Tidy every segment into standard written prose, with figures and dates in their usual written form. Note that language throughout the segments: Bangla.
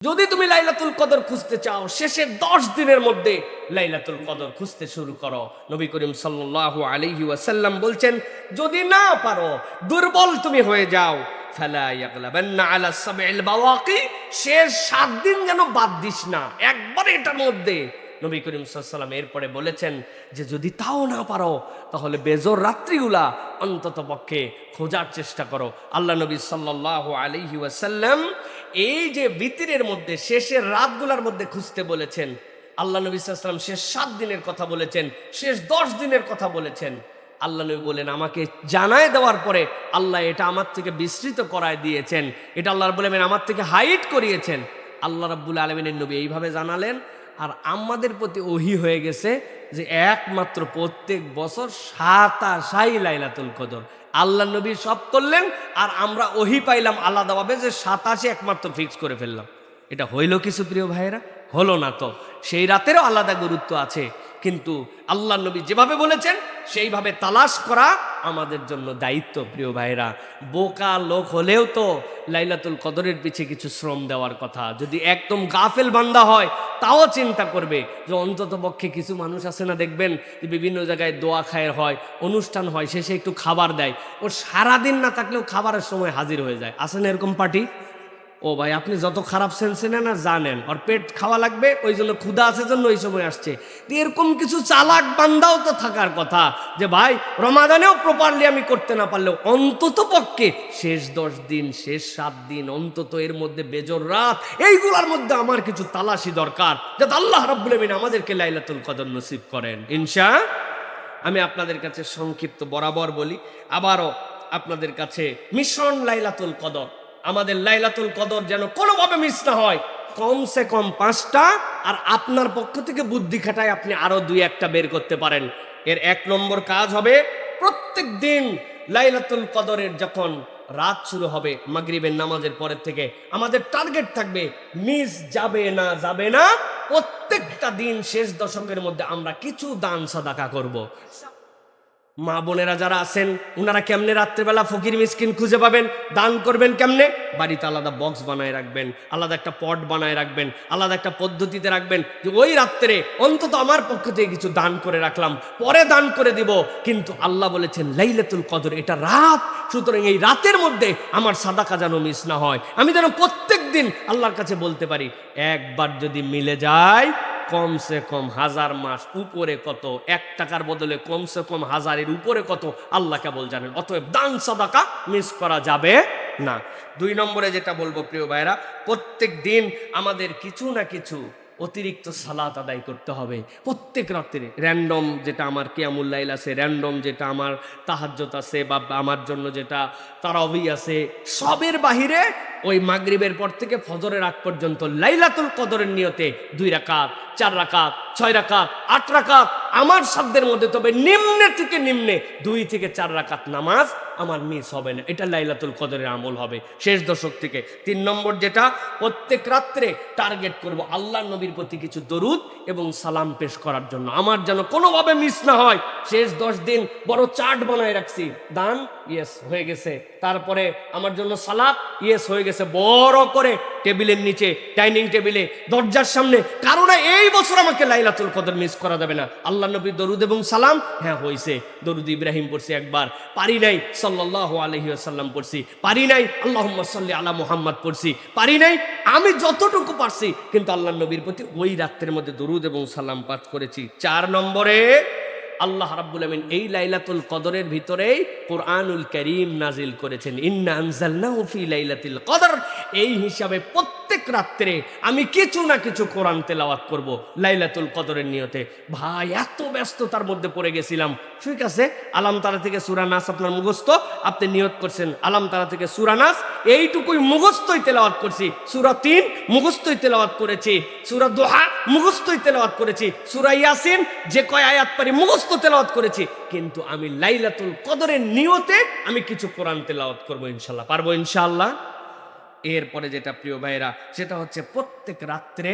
যদি তুমি লাইলাতুল কদর খুঁজতে চাও, শেষের 10 দিনের মধ্যে লাইলাতুল কদর খুঁজতে শুরু করো। নবী করিম সাল্লাল্লাহু আলাইহি ওয়াসাল্লাম বলছেন, যদি না পারো, দুর্বল তুমি হয়ে যাও, ফালা ইয়াগলাবান্না আলা সাবইল বাওয়াকি, শেষ 7 দিন যেন বাদ দিস না, একবারে এটার মধ্যে। নবী করিম সাল্লাল্লাহু আলাইহি ওয়াসাল্লাম এরপরে বলেছেন যে যদি তাও না পারো, তাহলে বেজর রাত্রিগুলা অন্তত পক্ষে খোঁজার চেষ্টা করো। আল্লাহ নবী সাল্লাল্লাহু আলাইহি ওয়াসাল্লাম এই যে বিতিরের মধ্যে শেষের রাতগুলার মধ্যে খুঁজতে বলেছেন। আল্লাহ নবী সাল্লাল্লাহু আলাইহি ওয়াসাল্লাম শেষ 7 দিনের কথা বলেছেন, শেষ 10 দিনের কথা বলেছেন। আল্লাহ নবী বলেন, আমাকে জানায় দেওয়ার পরে আল্লাহ এটা আমার থেকে বিস্তৃত করায় দিয়েছেন, এটা আল্লাহ রাব্বুল আলামিন আমার থেকে হাইড করিয়েছেন। আল্লাহ রাব্বুল আলামিনের নবী এইভাবে জানালেন। আর আমাদের প্রতি ওহী হয়ে গেছে যে একমাত্র প্রত্যেক বছর 27 লাইলাতুল কদর আল্লাহ নবী সব করলেন, আর আমরা ওহী পাইলাম আলাদাভাবে যে 27 একমাত্র ফিক্স করে ফেললাম। এটা হইল কিছু প্রিয় ভাইয়েরা? হলো না তো। সেই রাতেরও আলাদা গুরুত্ব আছে, কিন্তু আল্লাহ নবী যেভাবে বলেছেন সেইভাবে তালাশ করা আমাদের জন্য দায়িত্ব। প্রিয় ভাইরা, বোকা লোক হলেও তো লাইলাতুল কদরের পিছে কিছু শ্রম দেওয়ার কথা। যদি একদম গাফেল বান্দা হয় তাও চিন্তা করবে যে অন্তত পক্ষে কিছু মানুষ আছে না, দেখবেন যে বিভিন্ন জায়গায় দোয়া খায়ের হয়, অনুষ্ঠান হয়, শেষে একটু খাবার দেয়, ও সারাদিন না থাকলেও খাবারের সময় হাজির হয়ে যায়। আছে না এরকম পার্টি? ও ভাই, আপনি যত খারাপ সেন্সে নেন না জানেন ওর পেট খাওয়া লাগবে, ওই জন্য ক্ষুধা আছে জন্য ওই সময় আসছে। এরকম কিছু চালাক বান্দাও তো থাকার কথা যে ভাই রমাদানেও প্রপারলি আমি করতে না পারলেও অন্তত পক্ষে শেষ 10 দিন, শেষ 7 দিন, অন্তত এর মধ্যে বেজর রাত, এইগুলোর মধ্যে আমার কিছু তালাশি দরকার, যাতে আল্লাহ রাব্বুল আমিন আমাদেরকে লাইলাতুল কদর নসিব করেন ইনশাআল্লাহ। আমি আপনাদের কাছে সংক্ষিপ্ত বরাবর বলি, আবারও আপনাদের কাছে মিশন লাইলাতুল কদর। আমাদের লাইলাতুল কদর যেন কোনোভাবে মিস না হয়। কমসে কম 5টা, আর আপনার পক্ষ থেকে বুদ্ধি খাটায় আপনি আরো 2-1টা বের করতে পারেন। এর 1 নম্বর কাজ হবে, প্রত্যেক দিন লাইলাতুল কদরের যখন রাত শুরু হবে মাগরিবের নামাজের পরের থেকে আমাদের টার্গেট থাকবে মিস যাবে না, যাবে না। প্রত্যেকটা দিন শেষ দশকের মধ্যে আমরা কিছু দান সাদাকা করব। মা বোনেরা যারা আছেন ওনারা কেমনে রাত্রেবেলা ফকির মিসকিন খুঁজে পাবেন, দান করবেন কেমনে? বাড়িতে আলাদা বক্স বানায় রাখবেন, আলাদা একটা পট বানায় রাখবেন, আলাদা একটা পদ্ধতিতে রাখবেন যে ওই রাত্রে অন্তত আমার পক্ষ থেকে কিছু দান করে রাখলাম, পরে দান করে দিব। কিন্তু আল্লাহ বলেছেন লাইলাতুল কদর এটা রাত, সুতরাং এই রাতের মধ্যে আমার সাদাকা যেন মিস না হয়। আমি যেন প্রত্যেক দিন আল্লাহর কাছে বলতে পারি, একবার যদি মিলে যায় কমসে কম 1000 মাস উপরে কত, 1 টাকার বদলে কমসে কম 1000-এর উপরে কত আল্লাহ কেবল জানেন। অতএব দান সাদাকা মিস করা যাবে না। 2 নম্বরে যেটা বলবো প্রিয় ভাইরা, প্রত্যেক দিন আমাদের কিছু না কিছু অতিরিক্ত সালাত আদায় করতে হবে প্রত্যেক রাত্রে। র্যান্ডম যেটা আমার কিয়ামুল লাইল আছে, র্যান্ডম যেটা আমার তাহাজ্জুদ আছে, বা আমার জন্য যেটা তারাবি আছে, সবের বাহিরে ওই মাগরিবের পর থেকে ফজরের আগ পর্যন্ত লাইলাতুল কদরের নিয়তে 2 রাকাত, 4 রাকাত, 6 রাকাত, 8 রাকাত আমার সাধ্যের মধ্যে, তবে নিম্নে থেকে নিম্নে 2 থেকে 4 রাকাত নামাজ আমার মিস হবে না। এটা লাইলাতুল কদরের আমল হবে শেষ দশক থেকে। 3 নম্বর যেটা, প্রত্যেক রাত্রে টার্গেট করব আল্লাহ নবীর প্রতি কিছু দরুদ এবং সালাম পেশ করার জন্য, আমার যেন কোনোভাবে মিস না হয়। শেষ 10 দিন বড় চার্ট বানায় রাখছি, দান ইয়েস হয়ে গেছে, তারপরে আমার জন্য সালাত ইয়েস হয়ে গেছে, বড় করে টেবিলের নিচে, ডাইনিং টেবিলে, দরজার সামনে। কারণ এই বছর আমাকে লাইলাতুল কদর মিস করা যাবে না। আল্লাহ নবী দরুদ এবং সালাম, হ্যাঁ হয়েছে, দরুদ ইব্রাহিম পড়ছি একবার, পারি নাই সাল্লাল্লাহু আলাইহি ওয়াসাল্লাম পড়ছি, পারি নাই আল্লাহুম্মা সাল্লি আলা মুহাম্মাদ পড়ছি, পারি নাই, আমি যতটুকু পারছি কিন্তু আল্লাহ নবীর প্রতি ওই রাতের মধ্যে দরুদ এবং সালাম পাঠ করেছি। 4 নম্বরে আল্লাহ রাব্বুল আমিন এই লাইলাতুল কদরের ভিতরেই কোরআনুল কারীম নাজিল করেছেন, ইন্না আনজালনাহু ফি লাইলাতিল কদর। এই হিসাবে প্রত্যেক রাত্রে আমি কিছু না কিছু কোরআন তেলাওয়াত করব লাইলাতুল কদরের নিয়তে। ভাই এত ব্যস্ততার মধ্যে পড়ে গেছিলাম, ঠিক আছে, আলাম তারা থেকে সূরা নাস আপনার মুখস্থ, আপনি নিয়ত করছেন আলাম তারা থেকে সূরা নাস, এইটুকুই মুখস্থই তেলাওয়াত করছি। সূরা 3 মুখস্থই তেলাওয়াত করেছি, সূরা দুহা মুখস্থই তেলাওয়াত করেছি, সূরা ইয়াসিন যে কয় আয়াত পারি মুখস্থ তেলাওয়াত করেছি। কিন্তু আমি লাইলাতুল কদরের নিয়তে আমি কিছু কোরআন তেলাওয়াত করব ইনশাআল্লাহ, পারবো ইনশাআল্লাহ। এরপরে যেটা প্রিয় ভাইরা, সেটা হচ্ছে প্রত্যেক রাত্রে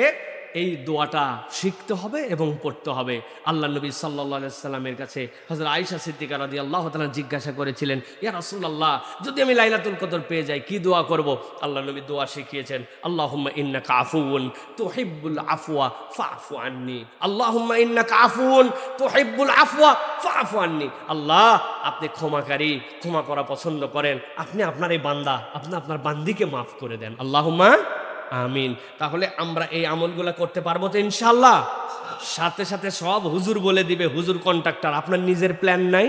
এই দোয়াটা শিখতে হবে এবং পড়তে হবে। আল্লাহ নবী সাল্লাল্লাহু আলাইহি সাল্লামের কাছে হযরত আয়েশা সিদ্দিকা রাদিয়াল্লাহু তাআলা জিজ্ঞাসা করেছিলেন, ইয়া রাসূলুল্লাহ, যদি আমি লাইলাতুল কদর পেয়ে যাই কি দোয়া করব? আল্লাহ নবী দোয়া শিখিয়েছেন, আল্লাহুম্মা ইন্নাকা আফুউন তুহিব্বুল আফওয়া ফাফু আন্নি। আল্লাহুম্মা ইন্নাকা আফুউন তুহিব্বুল আফওয়া ফাফু আন্নি। আল্লাহ, আপনি ক্ষমাকারী, ক্ষমা করা পছন্দ করেন, আপনি আপনার এই বান্দা, আপনি আপনার বান্দিকে মাফ করে দেন। আল্লাহুম্মা আমিন। তাহলে আমরা এই আমলগুলো করতে পারবো তো ইনশাআল্লাহ? সাথে সাথে সব হুজুর বলে দিবে, হুজুর কন্ট্রাক্টর। আপনার নিজের প্ল্যান নাই,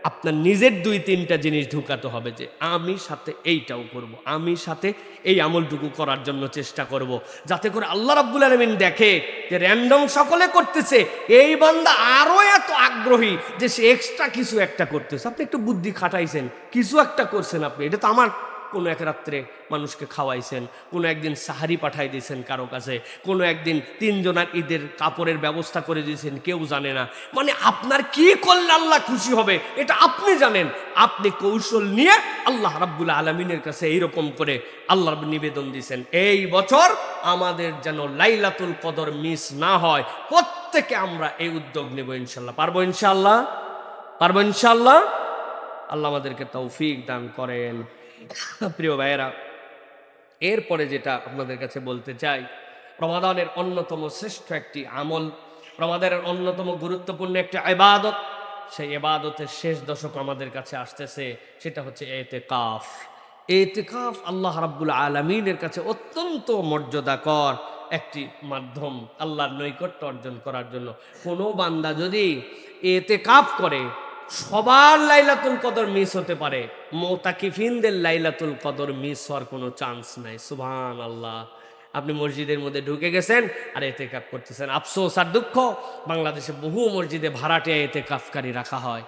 আপনার নিজের 2-3টা জিনিস ঢুকাতে হবে যে আমি সাথে এইটাও করব, আমি সাথে এই আমলটুকু করার জন্য চেষ্টা করব, যাতে করে আল্লাহ রাব্বুল আলামিন দেখে যে র্যান্ডম সকলে করতেছে, এই বান্দা আরো এত আগ্রহী যে সে এক্সট্রা কিছু একটা করতেছে। আপনি একটু বুদ্ধি খাটাইছেন, কিছু একটা করছেন আপনি, এটা তো আমার কোনো এক রাত্রে মানুষকে খাওয়াইছেন, কোনো একদিন সাহারি পাঠাই দিয়েছেন কারো কাছে, কোনো একদিন 3 জনের ঈদের কাপড়ের ব্যবস্থা করে দিয়েছেন, কেউ জানে না। মানে আপনার কি করলে আল্লাহ খুশি হবে এটা আপনি জানেন। আপনি কৌশল নিয়ে আল্লাহ রাব্বুল আলামিনের কাছে এইরকম করে আল্লাহর নিবেদন দিয়েছেন, এই বছর আমাদের যেন লাইলাতুল কদর মিস না হয়। প্রত্যেকে আমরা এই উদ্যোগ নেব ইনশাল্লাহ। পারবো ইনশাল্লাহ? পারবো ইনশাল্লাহ? আল্লাহ আমাদেরকে তৌফিক দান করেন। প্রিয় ভাইয়েরা, এরপরে যেটা আপনাদের কাছে বলতে চাই, রমাদানের অন্যতম শ্রেষ্ঠ একটি আমল, রমাদানের অন্যতম গুরুত্বপূর্ণ একটি ইবাদত, সেই ইবাদতের শেষ দশক আমাদের কাছে আসতেছে, সেটা হচ্ছে ইতিকাফ। ইতিকাফ আল্লাহ রাব্বুল আলামিনের কাছে অত্যন্ত মর্যাদাকর একটি মাধ্যম আল্লাহর নৈকট্য অর্জন করার জন্য। কোনো বান্দা যদি ইতিকাফ করে, সবার লাইলাতুল কদর মিস হতে পারে, মুতাকিফিনদের লাইলাতুল কদর মিস হওয়ার কোনো চান্স নাই। সুবহানাল্লাহ। আপনি মসজিদের মধ্যে ঢুকে গেছেন আর ইতিকাফ করতেছেন। আফসোস আর দুঃখ, বাংলাদেশে বহু মসজিদে ভাড়াটিয়া ইতিকাফকারী রাখা হয়,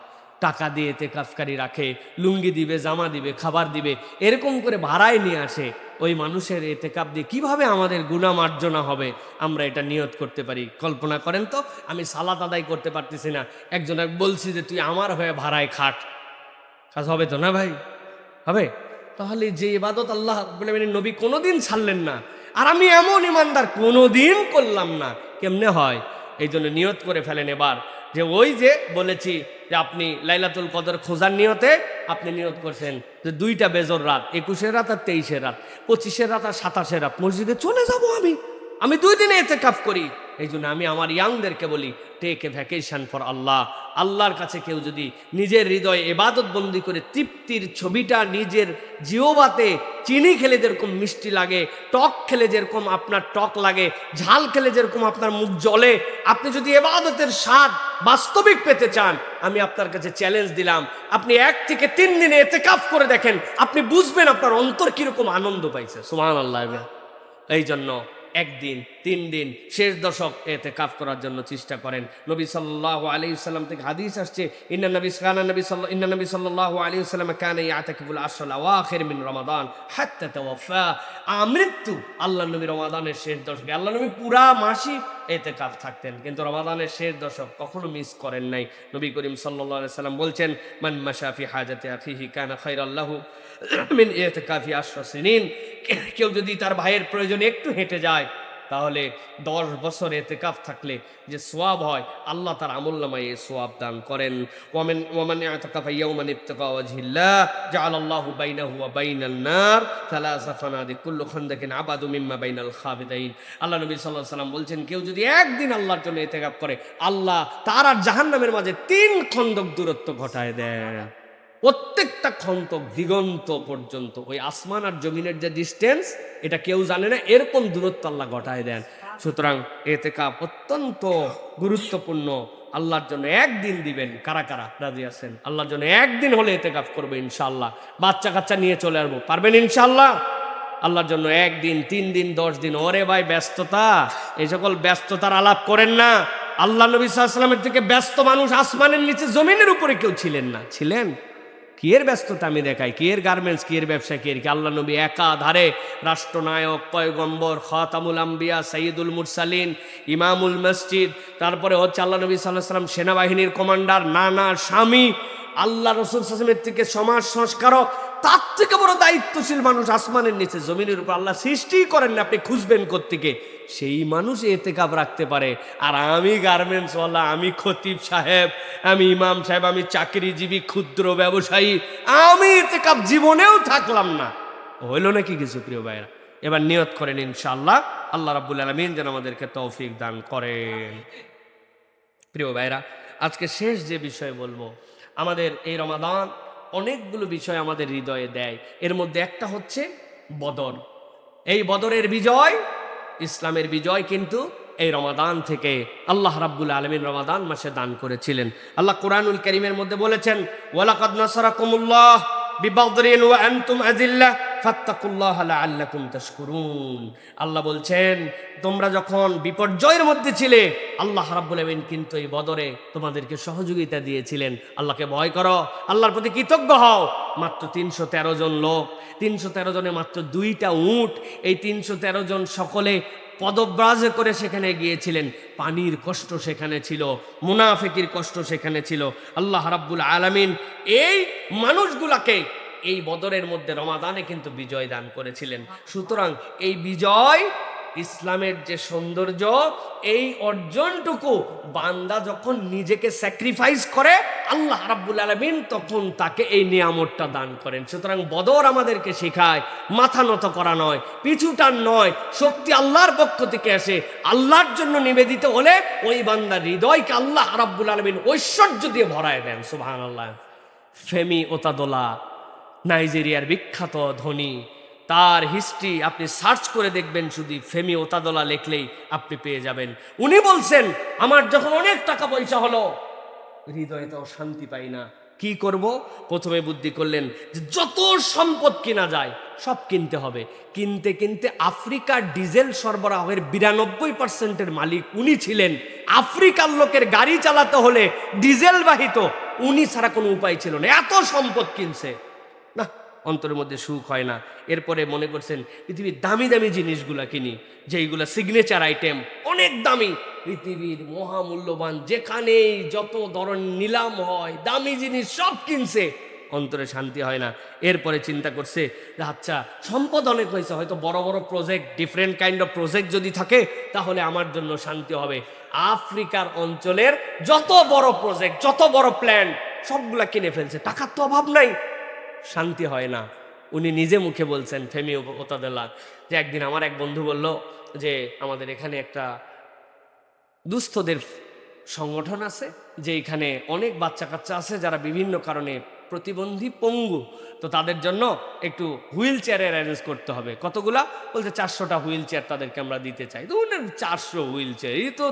টাকা দিয়ে ইতিকাফকারী রাখে, লুঙ্গি দিবে, জামা দিবে, খাবার দিবে, এরকম করে ভাড়ায় নিয়ে আসে। ওই মানুষের ইতিকাফ দিয়ে কিভাবে আমাদের গুনাহ মার্জনা হবে আমরা এটা নিয়ত করতে পারি? কল্পনা করেন তো, আমি সালাত আদায় করতে পারতেছি না, একজনের বলছি যে তুই আমার হয়ে ভাড়ায় খাট, কাজ হবে তো না ভাই? হবে? তাহলে যে ইবাদত আল্লাহ রাব্বুল আলামিনের নবী কোনোদিন ছাড়লেন না, আর আমি এমন ইমানদার কোনোদিন করলাম না, কেমনে হয়? এই জন্য নিয়ত করে ফেলেন এবার, যে ওই যে বলেছি যে আপনি লাইলাতুল কদর খোঁজার নিয়তে আপনি নিয়ত করছেন যে 2টা বেজর রাত, 21-এর রাত আর 23-এর রাত, 25-এর রাত আর 27-এর রাত মসজিদে চলে যাব আমি 2 দিনে ইতিকাফ করি। এই জন্য আমি আমার ইয়াংদেরকে বলি, টেক এ ভ্যাকেশন ফর আল্লাহ। আল্লাহর কাছে কেউ যদি নিজের হৃদয়ে ইবাদত বন্দি করে তৃপ্তির ছবিটা নিজের জিহ্বাতে, চিনি খেলে যেরকম মিষ্টি লাগে, টক খেলে যেরকম আপনার টক লাগে, ঝাল খেলে যেরকম আপনার মুখ জ্বলে, আপনি যদি ইবাদতের স্বাদ বাস্তবিক পেতে চান, আমি আপনার কাছে চ্যালেঞ্জ দিলাম, আপনি 1 থেকে 3 দিনে ইতিকাফ করে দেখেন, আপনি বুঝবেন আপনার অন্তর কিরকম আনন্দ পাইছে। সুবহানাল্লাহ। এই জন্য 1 দিন 3 দিন শেষ দশক ইতিকাফ করার জন্য চেষ্টা করেন। নবী সাল্লাল্লাহু আলাইহি ওয়াসাল্লাম থেকে হাদিস আসছে, ইন্না নবী সাল্লাল্লাহু আলাইহি ওয়াসাল্লাম কানা ইয়াতাকিফুল আশরাল আওয়াখির মিন রমাদান হাত্তা তাওয়াফা। আমৃত্যু আল্লাহ নবী রমাদানের শেষ দশকে, আল্লাহ নবী পুরা মাসই ইতিকাফ থাকতেন, কিন্তু রমাদানের শেষ দশক কখনো মিস করেন নাই। নবী করিম সাল্লাল্লাহু আলাইহি ওয়াসাল্লাম বলছেন, মান মাশা ফি হাজাতি আখিহি কানা খায়রাল লাহু মিন ইতিকাফি 10 সিনিন। কেউ যদি তার ভাইয়ের প্রয়োজনে একটু হেঁটে যায়, তাহলে 10 বছর ইতিকাফ থাকলে যে সওয়াব হয়, আল্লাহ তার আমলনামায় এই সওয়াব দান করেন। ওয়ামান ইয়াতাকাফা ইয়াওমান ইবতিকা ওয়াজহিল্লাহ জাআলাল্লাহু বাইনাহু ওয়া বাইনান নার সালাসা ফানাদি কুল্লু খান্দাকিন আবাদু মিম্মা বাইনাল খাবিদাইন। আল্লাহ নবী সাল্লাল্লাহু আলাইহি ওয়াসাল্লাম বলছেন, কেউ যদি একদিন আল্লাহর জন্য ইতিকাফ করে, আল্লাহ তার আর জাহান্নামের মাঝে 3 খন্দক দূরত্ব ঘটায় দেন। প্রত্যেকটা খন্দক দিগন্ত পর্যন্ত, ওই আসমান আর জমিনের যে ডিস্টেন্স, এটা কেউ জানে না, এরকম দূরত্ব আল্লাহ ঘটায় দেন। সুতরাং ইতিকাফ অত্যন্ত গুরুত্বপূর্ণ। আল্লাহর জন্য 1 দিন দিবেন, কারা কারা রাজি আছেন? আল্লাহর জন্য 1 দিন হলে ইতিকাফ করবে ইনশাআল্লাহ। বাচ্চা কাচ্চা নিয়ে চলে আসবো, পারবেন ইনশাআল্লাহ? আল্লাহর জন্য 1 দিন, 3 দিন, 10 দিন। ওরে ভাই, ব্যস্ততা, এই সকল ব্যস্ততার আলাপ করেন না। আল্লাহ নবী সাল্লাল্লাহু আলাইহি ওয়াসাল্লামের থেকে ব্যস্ত মানুষ আসমানের নিচে জমিনের উপরে কেউ ছিলেন না। ছিলেন? কি এর ব্যস্ততা আমি দেখাই, কি এর গার্মেন্টস, কি এর ব্যবসা, কি এর কি? আল্লাহ নবী একাধারে রাষ্ট্রনায়ক, পয়গম্বর, খাতামুল আম্বিয়া, সাইয়্যিদুল মুরসালিন, ইমামুল মসজিদ, তারপরে হচ্ছে আল্লাহ নবী সাল্লাল্লাহু আলাইহি ওয়াসাল্লাম সেনাবাহিনীর কমান্ডার, নানা স্বামী, আল্লাহ রাসূল সাল্লাল্লাহু আলাইহি ওয়াসাল্লামের থেকে সমাজ সংস্কারক, তার থেকে বড় দায়িত্বশীল মানুষ আসমানের নিচে জমিনের উপর আল্লাহ সৃষ্টি করেন না, আপনি খুঁজবেন কোত্থেকে? সেই মানুষ এতেকাব রাখতে পারে। আর আমি গার্মেন্টস ওয়ালা, আমি খতিব সাহেব, আমি ইমাম সাহেব, আমি চাকরিজীবী ক্ষুদ্র ব্যবসায়ী, আমি এতেকাব জীবনেও থাকলাম না। হইল নাকি কিছু প্রিয় ভাইরা? এবার নিয়ত করেন ইনশাআল্লাহ, আল্লাহ রাব্বুল আলামিন যেন আমাদেরকে তৌফিক দান করেন। প্রিয় ভাইরা, আজকে শেষ যে বিষয় বলবো, আমাদের এই রমাদান অনেকগুলো বিষয় আমাদের হৃদয়ে দেয়। এর মধ্যে একটা হচ্ছে বদর। এই বদরের বিজয়, ইসলামের বিজয় কিন্তু এই রমাদান থেকে আল্লাহ রাব্বুল আলামিন রমাদান মাসে দান করেছিলেন। আল্লাহ কোরআনুল কারীমের মধ্যে বলেছেন, ওয়ালাকাদ নাসারাকুমুল্লাহ বিবাদরিন ওয়া আনতুম আযিল্লাহ ফাত্তাকুল্লাহা লাআল্লাকুম তাশকুরুন। আল্লাহ বলছেন, তোমরা যখন বিপর্যয়ের মধ্যে ছিলে, আল্লাহ রাব্বুল আলামিন কিন্তু এই বদরে তোমাদেরকে সহযোগিতা দিয়েছিলেন। আল্লাহকে ভয় করো, আল্লাহর প্রতি কৃতজ্ঞ হও। মাত্র ৩১৩ জন লোক, ৩১৩ জনে মাত্র ২টা উট, এই ৩১৩ জন সকলে পদব্রাজ করে সেখানে গিয়েছিলেন। পানির কষ্ট সেখানে ছিল, মুনাফিকির কষ্ট সেখানে ছিল। আল্লাহ রাব্বুল আলামিন এই মানুষগুলাকে এই বদরের মধ্যে রমাদানে কিন্তু বিজয় দান করেছিলেন। সুতরাং এই বিজয়, ইসলামের যে সৌন্দর্য, এই অর্জনটুকু বান্দা যখন নিজেকে স্যাক্রিফাইস করে, আল্লাহ রাব্বুল আলামিন তখন তাকে এই নিয়ামতটা দান করেন। সুতরাং বদর আমাদেরকে শেখায় মাথা নত করা নয়, পিছুটান নয়, শক্তি আল্লাহর পক্ষ থেকে আসে। আল্লাহর জন্য নিবেদিত হলে ওই বান্দার হৃদয়কে আল্লাহ রাব্বুল আলামিন ঐশ্বর্য দিয়ে ভরায় দেন। সুবহানাল্লাহ। ফেমি ওতাদোলা, নাইজেরিয়ার বিখ্যাত ধনী, তার হিস্ট্রি আপনি সার্চ করে দেখবেন, শুধু ফেমি ওতাদোলা লিখলেই আপনি পেয়ে যাবেন। উনি বলছেন, আমার যখন অনেক টাকা পয়সা হলো, হৃদয়ে তো শান্তি পাই না, কি করব? প্রথমে বুদ্ধি করলেন যে যত সম্পদ কিনা যায় সব কিনতে হবে। কিনতে কিনতে আফ্রিকার ডিজেল সরবরাহের ৯২% মালিক উনি ছিলেন। আফ্রিকার লোকের গাড়ি চালাতে হলে ডিজেল বাহিত, উনি ছাড়া কোনো উপায় ছিল না। এত সম্পদ কিনছে, না, অন্তরের মধ্যে সুখ হয় না। এরপরে মনে করছেন পৃথিবীর দামি দামি জিনিসগুলা কিনি, যেইগুলা সিগনেচার আইটেম, অনেক দামি, পৃথিবীর মহামূল্যবান, যেখানেই যত ধরনের নিলাম হয় দামি জিনিস সব কিনছে, অন্তরে শান্তি হয় না। এরপরে চিন্তা করছে যে আচ্ছা, সম্পদ অনেক হয়েছে, হয়তো বড় বড় project, different kind of project যদি থাকে তাহলে আমার জন্য শান্তি হবে। আফ্রিকার অঞ্চলের যত বড় প্রজেক্ট, যত বড় প্ল্যান সবগুলা কিনে ফেলছে, টাকার তো অভাব নাই, শান্তি হয় না। উনি নিজে মুখে বলছেন, ফেমি ওতাদোলা, যে একদিন আমার এক বন্ধু বলল যে আমাদের এখানে একটা দুস্থদের সংগঠন আছে, যে এখানে অনেক বাচ্চা কাচ্চা আছে যারা বিভিন্ন কারণে প্রতিবন্ধী, পঙ্গু, তো তাদের জন্য একটু হুইল চেয়ারের অ্যারেঞ্জ করতে হবে। কতগুলা? বলছে 400টা হুইল চেয়ার তাদেরকে আমরা দিতে চাই। তো 400 হুইল চেয়ার, এই তো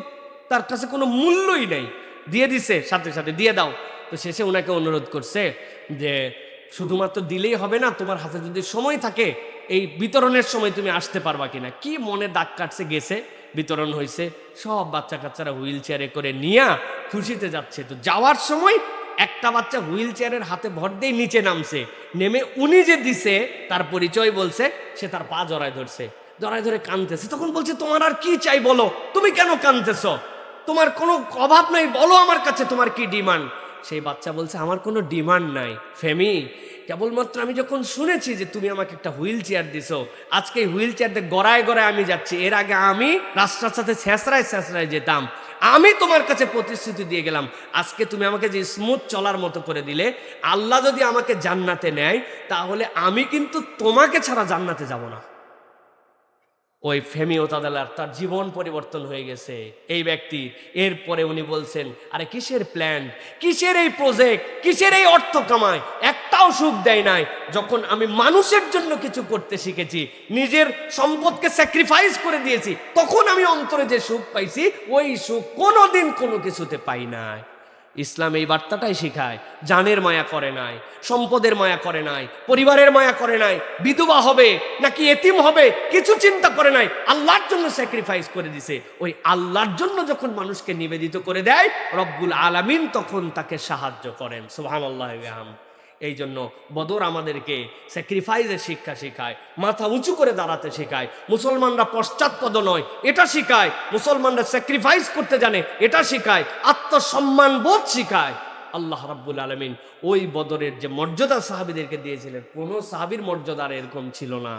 তার কাছে কোনো মূল্যই নেই, দিয়ে দিছে, সাথে সাথে দিয়ে দাও। তো শেষে ওনাকে অনুরোধ করছে যে শুধুমাত্র দিলেই হবে না, তোমার হাতে যদি সময় থাকে এই বিতরণের সময় তুমি আসতে পারবা কিনা। কি মনে দাগ কাটছে, গেছে, বিতরণ হয়েছে, সব বাচ্চা কাচ্চারা হুইল চেয়ারে করে নিয়ে খুশিতে যাচ্ছে। তো যাওয়ার সময় একটা বাচ্চা হুইল চেয়ারের হাতে ভর দিয়ে নিচে নামছে, নেমে উনি যে দিছে তার পরিচয় বলছে, সে তার পা জড়ায় ধরছে, জড়ায় ধরে কাঁদতেছে। তখন বলছে, তোমার আর কি চাই বলো, তুমি কেন কাঁদতেছ, তোমার কোনো অভাব নাই, বলো আমার কাছে তোমার কি ডিমান্ড। সেই বাচ্চা বলছে, আমার কোনো ডিমান্ড নাই ফেমি, কেবলমাত্র আমি যখন শুনেছি যে তুমি আমাকে একটা হুইল চেয়ার দিছো, আজকে হুইল চেয়ার দিয়ে গড়ায় গড়ায় আমি যাচ্ছি। এর আগে আমি রাস্তার সাথে ছেঁচড়ায় যেতাম, আমি তোমার কাছে প্রতিশ্রুতি দিয়ে গেলাম, আজকে তুমি আমাকে যে স্মুথ চলার মতো করে দিলে, আল্লাহ যদি আমাকে জান্নাতে নেয় তাহলে আমি কিন্তু তোমাকে ছাড়া জান্নাতে যাব না। ওই ফেমি ওতাদোলার তার জীবন পরিবর্তন হয়ে গেছে এই ব্যক্তি। এরপরে উনি বলছেন, আরে কিসের প্ল্যান, কিসের এই প্রজেক্ট, কিসের এই অর্থ কামাই, একটাও সুখ দেয় নাই। যখন আমি মানুষের জন্য কিছু করতে শিখেছি, নিজের সম্পদকে স্যাক্রিফাইস করে দিয়েছি, তখন আমি অন্তরে যে সুখ পাইছি, ওই সুখ কোনোদিন কোনো কিছুতে পাই নাই। ইসলাম এই বার্তাটাই শিখায়, জানের মায়া করে নাই, সম্পদের মায়া করে নাই, পরিবারের মায়া করে নাই, বিধবা হবে নাকি এতিম হবে কিছু চিন্তা করে নাই, আল্লাহর জন্য স্যাক্রিফাইস করে দিছে। ওই আল্লাহর জন্য যখন মানুষকে নিবেদিত করে দেয়, রব্বুল আলামিন তখন তাকে সাহায্য করেন। সুবহানাল্লাহ। এই জন্য বদর আমাদেরকে স্যাক্রিফাইসের শিক্ষা শেখায়, মাথা উঁচু করে দাঁড়াতে শেখায়। মুসলমানরা পশ্চাৎপদ নয় এটা শিখায়, মুসলমানরা স্যাক্রিফাইস করতে জানে এটা শিখায়, আত্মসম্মান বোধ শিখায়। আল্লাহ রাব্বুল আলামিন ওই বদরের যে মর্যাদা সাহাবীদেরকে দিয়েছিলেন, কোনো সাহাবীর মর্যাদা আর এরকম ছিল না।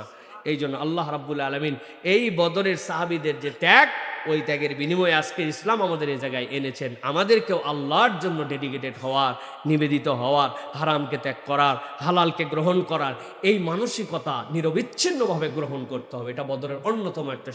এই জন্য আল্লাহ রাব্বুল আলামিন এই বদরের সাহাবীদের যে ত্যাগ, ওই ত্যাগের বিনিময়ে আজকে ইসলাম আমাদের এই জায়গায় এনেছেন। আমাদেরকেও আল্লাহর জন্য ডেডিকেটেড হওয়ার, নিবেদিত হওয়ার, হারামকে ত্যাগ করার, হালালকে গ্রহণ করার এই মানসিকতা নিরবিচ্ছিন্নভাবে গ্রহণ করতে হবে। এটা বদরের অন্যতম একটা